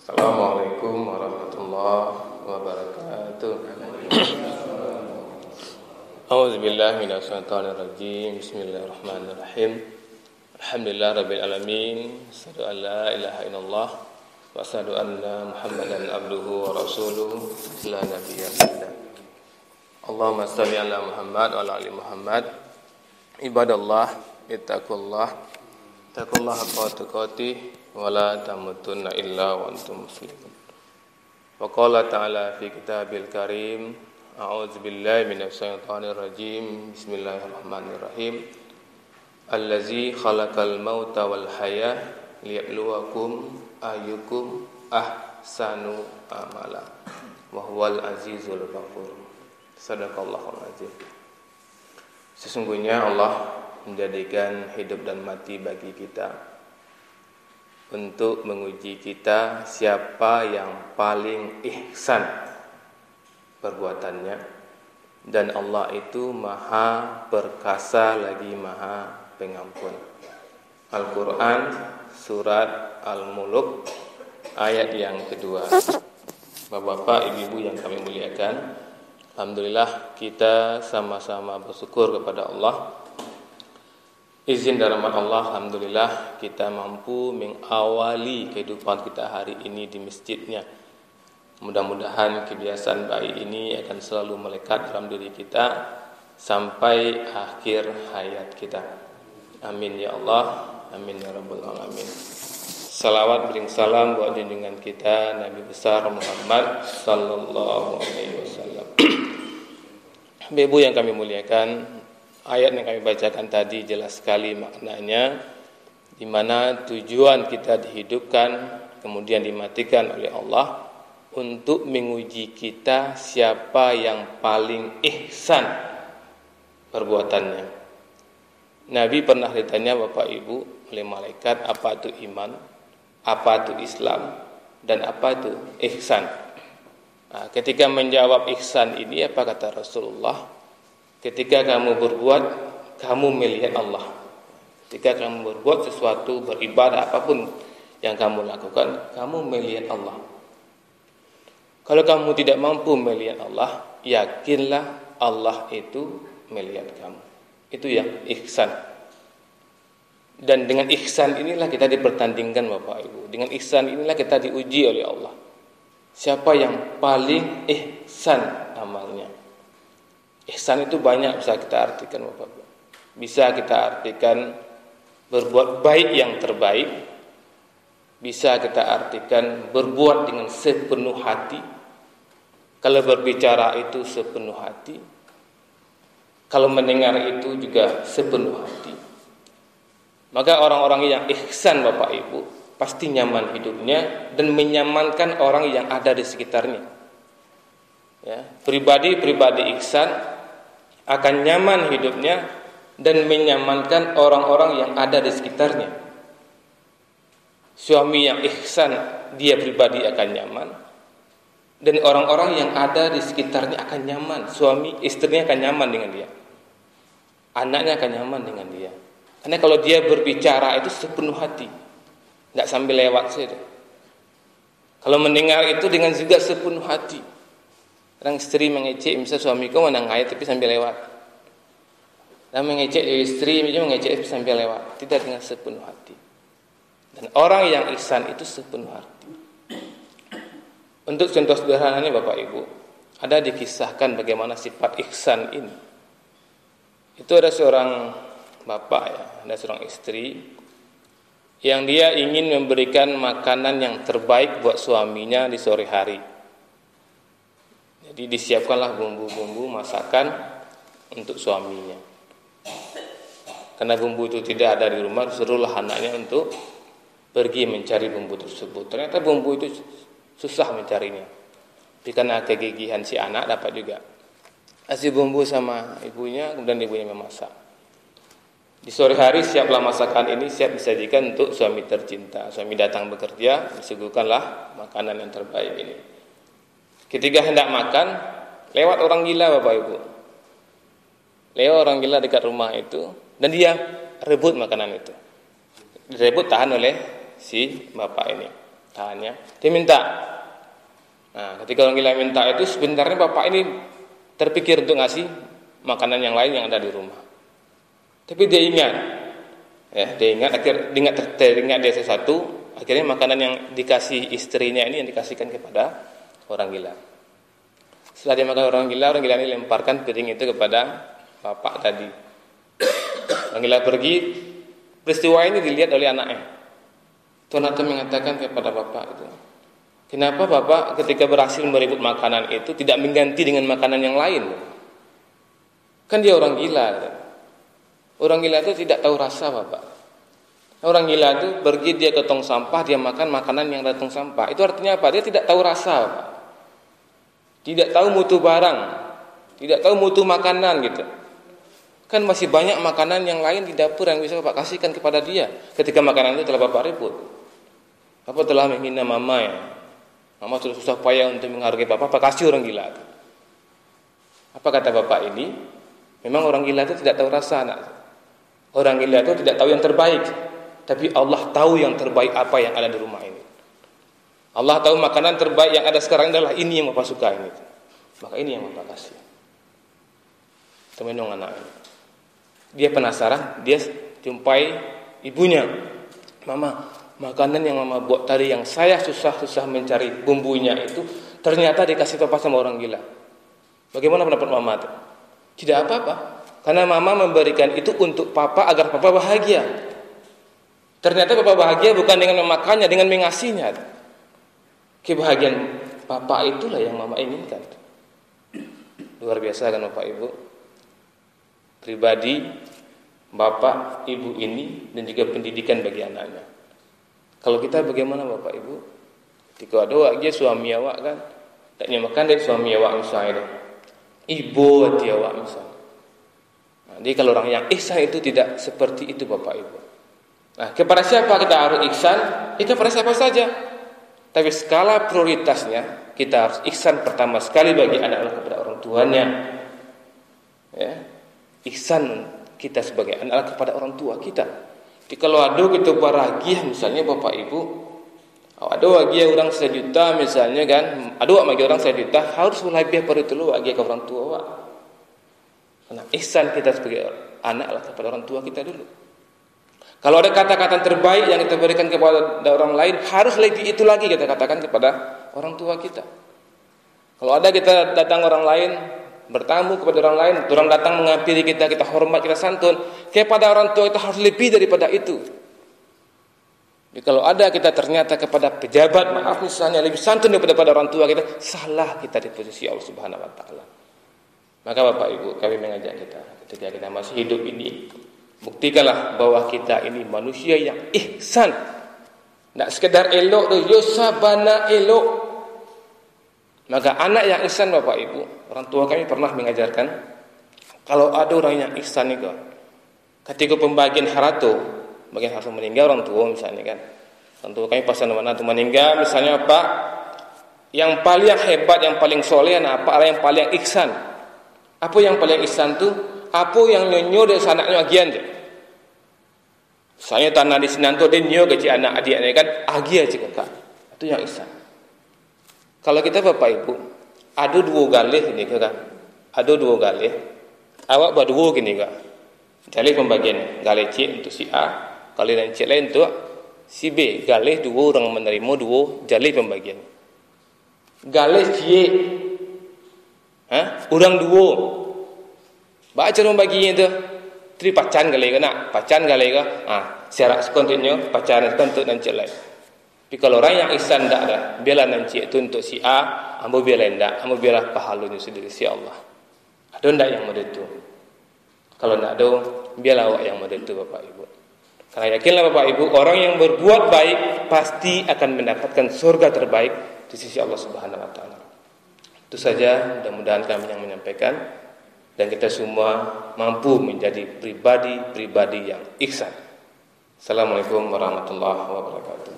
Assalamualaikum warahmatullahi wabarakatuh. A'udzubillahi minasyaitonirrajim. Bismillahirrahmanirrahim. Alhamdulillah rabbil alamin. Asyhadu an la ilaha illallah wa asyhadu anna Muhammadan abduhu wa rasuluhu la nabiyya ba'da. Allahumma shalli ala Muhammad wa ala ali Muhammad. Ibadallah, ittaqullah. Taqullaha haqqa tuqatih wa la tamutunna illa wa antum muslimun. Wa qala ta'ala fi kitabil karim, a'udzu billahi minasyaitonir rajim. Bismillahirrahmanirrahim. Allazi khalaqal mauta wal haya liyabluwakum ayyukum ahsanu amala wa huwal azizul ghafur. Sadaqallahul azim. Sesungguhnya Allah menjadikan hidup dan mati bagi kita untuk menguji kita siapa yang paling ihsan perbuatannya, dan Allah itu maha perkasa lagi maha pengampun. Al-Quran surat Al-Mulk ayat yang kedua. Bapak-bapak, ibu-ibu yang kami muliakan, alhamdulillah kita sama-sama bersyukur kepada Allah. Izin dan rahmat Allah, alhamdulillah kita mampu mengawali kehidupan kita hari ini di masjidnya. Mudah-mudahan kebiasaan baik ini akan selalu melekat dalam diri kita sampai akhir hayat kita. Amin ya Allah, amin ya rabbal alamin. Salawat bering salam buat junjungan kita Nabi besar Muhammad sallallahu alaihi wasallam. Ibu yang kami muliakan, ayat yang kami bacakan tadi jelas sekali maknanya, di mana tujuan kita dihidupkan kemudian dimatikan oleh Allah untuk menguji kita siapa yang paling ihsan perbuatannya. Nabi pernah ditanya Bapak Ibu oleh malaikat, apa itu iman, apa itu Islam, dan apa itu ihsan. Nah, ketika menjawab ihsan ini, apa kata Rasulullah? Ketika kamu berbuat, kamu melihat Allah. Ketika kamu berbuat sesuatu, beribadah apapun yang kamu lakukan, kamu melihat Allah. Kalau kamu tidak mampu melihat Allah, yakinlah Allah itu melihat kamu. Itu yang ihsan. Dan dengan ihsan inilah kita dipertandingkan Bapak Ibu. Dengan ihsan inilah kita diuji oleh Allah. Siapa yang paling ihsan amalnya? Ihsan itu banyak bisa kita artikan Bapak Ibu. Bisa kita artikan berbuat baik yang terbaik. Bisa kita artikan berbuat dengan sepenuh hati. Kalau berbicara itu sepenuh hati. Kalau mendengar itu juga sepenuh hati. Maka orang-orang yang ihsan Bapak Ibu pasti nyaman hidupnya dan menyamankan orang yang ada di sekitarnya. Ya, pribadi-pribadi ihsan akan nyaman hidupnya dan menyamankan orang-orang yang ada di sekitarnya. Suami yang ihsan, dia pribadi akan nyaman, dan orang-orang yang ada di sekitarnya akan nyaman. Suami, istrinya akan nyaman dengan dia, anaknya akan nyaman dengan dia. Karena kalau dia berbicara itu sepenuh hati, nggak sambil lewat saja. Kalau mendengar itu dengan juga sepenuh hati. Orang istri mengecek, misalnya suamiku menangai tapi sambil lewat. Dan mengecek istri, misalnya mengecek tapi sambil lewat. Tidak dengan sepenuh hati. Dan orang yang ihsan itu sepenuh hati. Untuk contoh sederhananya Bapak Ibu, ada dikisahkan bagaimana sifat ihsan ini. Itu ada seorang bapak ya, ada seorang istri yang dia ingin memberikan makanan yang terbaik buat suaminya di sore hari. Jadi disiapkanlah bumbu-bumbu masakan untuk suaminya. Karena bumbu itu tidak ada di rumah, disuruhlah anaknya untuk pergi mencari bumbu tersebut. Ternyata bumbu itu susah mencarinya. Tapi karena kegigihan si anak dapat juga. Kasih bumbu sama ibunya, kemudian ibunya memasak. Di sore hari siaplah masakan ini, siap disajikan untuk suami tercinta. Suami datang bekerja, disuguhkanlah makanan yang terbaik ini. Ketika hendak makan, lewat orang gila Bapak Ibu. Lewat orang gila dekat rumah itu, dan dia rebut makanan itu. Direbut tahan oleh si bapak ini. Tahannya, dia minta. Nah, ketika orang gila minta itu sebenarnya bapak ini terpikir untuk ngasih makanan yang lain yang ada di rumah. Tapi dia ingat, ya, teringat dia sesuatu, akhirnya makanan yang dikasih istrinya ini yang dikasihkan kepada orang gila. Setelah dia makan orang gila ini lemparkan piring itu kepada bapak tadi. Orang gila pergi, peristiwa ini dilihat oleh anaknya. Tuan itu mengatakan kepada bapak itu, kenapa bapak ketika berhasil merebut makanan itu tidak mengganti dengan makanan yang lain? Kan dia orang gila. Orang gila itu tidak tahu rasa bapak. Orang gila itu pergi dia ke tong sampah, dia makan makanan yang ada tong sampah. Itu artinya apa? Dia tidak tahu rasa bapak. Tidak tahu mutu barang, tidak tahu mutu makanan gitu. Kan masih banyak makanan yang lain di dapur yang bisa bapak kasihkan kepada dia ketika makanan itu telah bapak rebut. Bapak telah menghina mama ya. Mama sudah susah payah untuk menghargai bapak kasih orang gila itu. Apa kata bapak ini? Memang orang gila itu tidak tahu rasa anak. Orang gila itu tidak tahu yang terbaik, tapi Allah tahu yang terbaik apa yang ada di rumah ini. Allah tahu makanan terbaik yang ada sekarang adalah ini yang bapak suka ini. Maka ini yang bapak kasih. Temenung anak ini. Dia penasaran, dia jumpai ibunya. Mama, makanan yang mama buat tadi yang saya susah-susah mencari bumbunya itu ternyata dikasih papa sama orang gila. Bagaimana pendapat mama itu? Tidak apa-apa, karena mama memberikan itu untuk papa agar papa bahagia. Ternyata papa bahagia bukan dengan memakannya, dengan mengasihnya. Kebahagiaan papa itulah yang mama inginkan. Luar biasa kan bapak ibu. Pribadi bapak ibu ini dan juga pendidikan bagi anaknya. Kalau kita bagaimana bapak ibu? Ketika ada awak suami awak kan, tak makan dari suami awak misalnya, ibu hati awak misalnya. Nah, jadi kalau orang yang ihsan itu tidak seperti itu bapak ibu. Nah, kepada siapa kita harus ihsan? Kepada siapa saja. Tapi skala prioritasnya kita harus ihsan pertama sekali bagi anak kepada orang tuanya. Ya. Ihsan kita sebagai anak kepada orang tua kita. Jadi kalau ada kita baragiah misalnya bapak ibu, ada wagia orang 1 juta misalnya kan, ada wagia orang 1 juta harus lebih pada itu wagia ke orang tua wak. Karena ihsan kita sebagai anak lah kepada orang tua kita dulu. Kalau ada kata-kata terbaik yang kita berikan kepada orang lain, harus lebih itu lagi kita katakan kepada orang tua kita. Kalau ada kita datang orang lain, bertamu kepada orang lain, orang datang menghampiri kita, kita hormat, kita santun, kepada orang tua itu harus lebih daripada itu. Jadi kalau ada kita ternyata kepada pejabat, maaf misalnya lebih santun daripada orang tua kita, salah kita di posisi Allah Subhanahu Wa Taala. Maka Bapak Ibu, kami mengajak kita ketika kita masih hidup ini, buktikanlah bahwa kita ini manusia yang ihsan. Tak sekedar elok tu, yo sabana elok. Maka anak yang ihsan Bapak Ibu, orang tua kami pernah mengajarkan, kalau ada orang yang ihsan itu, ketika pembagian harta, bagian harta meninggal orang tua misalnya kan, orang tua kami pas mana tu meninggal misalnya apa, yang paling hebat, yang paling soleh, apa yang paling ihsan? Apa yang paling ihsan tu? Apa yang nyonyo dari anaknya agian je. Misalnya tanah di sinan tu dia nyo gaji anak adiknya kan, agi aja kakak. Itu yang ihsan. Kalau kita Bapak Ibu, ada 2 galih ini kan, ada 2 galih, awak buat 2 gini kan, galih pembagian, galih C untuk si A, galih dan C lain untuk si B, galih 2 orang menerima 2 galih pembagian, galih C, orang 2, baca membaginya itu, tri pacan galih kan, pacan galih kan, secara sekontinnya pacaran untuk dan C lain. Tapi kalau orang yang ihsan tak ada, biarlah nanti itu untuk si A, ambo biarlah tidak, ambo biarlah pahalanya sendiri si Allah. Ada tidak yang model itu? Kalau tidak ada, biarlah awak yang model itu Bapak Ibu. Karena yakinlah Bapak Ibu, orang yang berbuat baik pasti akan mendapatkan surga terbaik di sisi Allah Subhanahu Wa Taala. Itu saja, mudah-mudahan kami yang menyampaikan dan kita semua mampu menjadi pribadi-pribadi yang ihsan. Assalamualaikum warahmatullahi wabarakatuh.